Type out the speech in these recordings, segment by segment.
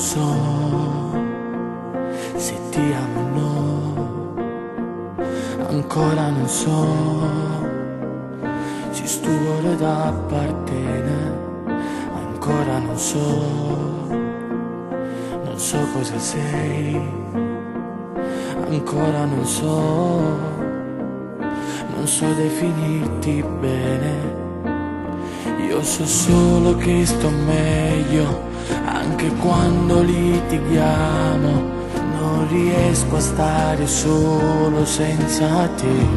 so se ti amo o no, ancora non so se sto cuore da appartiene, ancora non so cosa sei, ancora non so definirti bene. Io so solo che sto meglio, anche quando litighiamo, non riesco a stare solo senza te.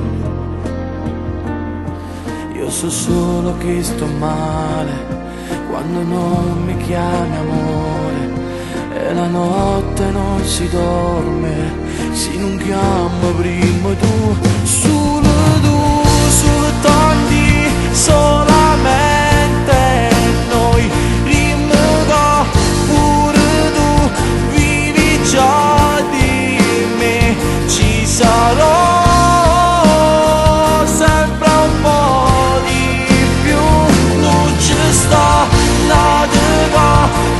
Io so solo che sto male quando non mi chiami amore, e la notte non si dorme se non chiamo prima tu. Solo tu, soltanti, solamente noi, rimanga pure tu, vivi già di me, ci sarò sempre un po' di più, non ci sta nada che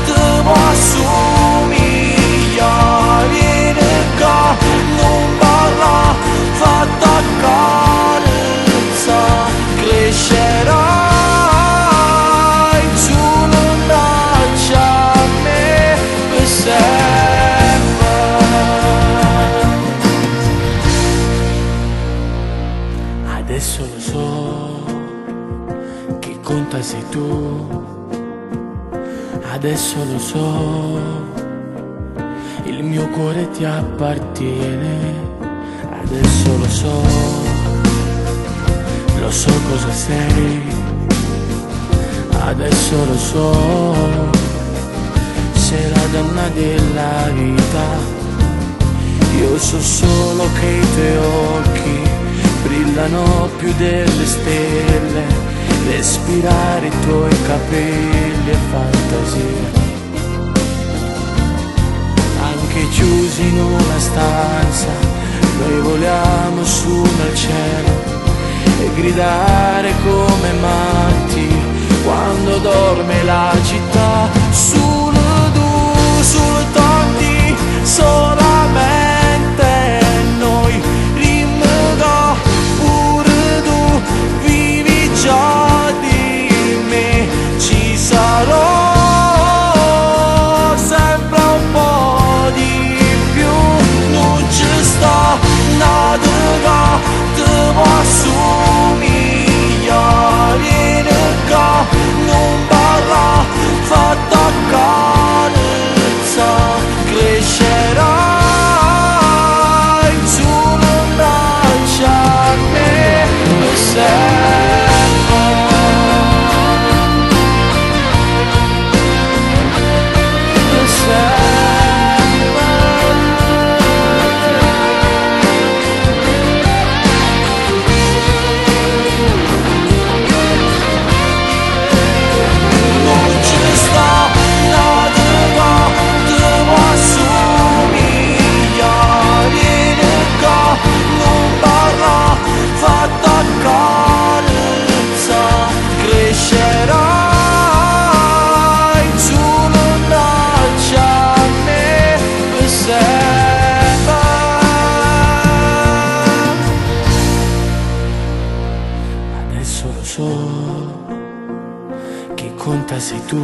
ti può assomigliare, vieni qua, non parla, fatta carezza, crescerai sulle braccia a me per sempre. Adesso lo so che conta sei tu, adesso lo so, il mio cuore ti appartiene. Adesso lo so cosa sei, adesso lo so, sei la donna della vita. Io so solo che i tuoi occhi brillano più delle stelle, respirare i tuoi capelli è fantasia. Anche chiusi in una stanza noi voliamo su nel cielo e gridare come matti quando dorme la città. Solo tu, soltanti, solamente noi, rimanga pure tu, vivi già di me, ci sarò sempre un po' di più, non ci sta nada che ti può assomigliare, vieni qua, non parla, fatta carezza, crescerai sulle braccia a me per sempre, per sempre. Adesso lo so che conta sei tu,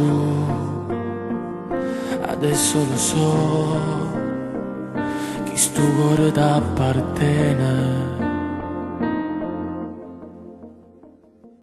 adesso lo so che sto cuore t'appartiene.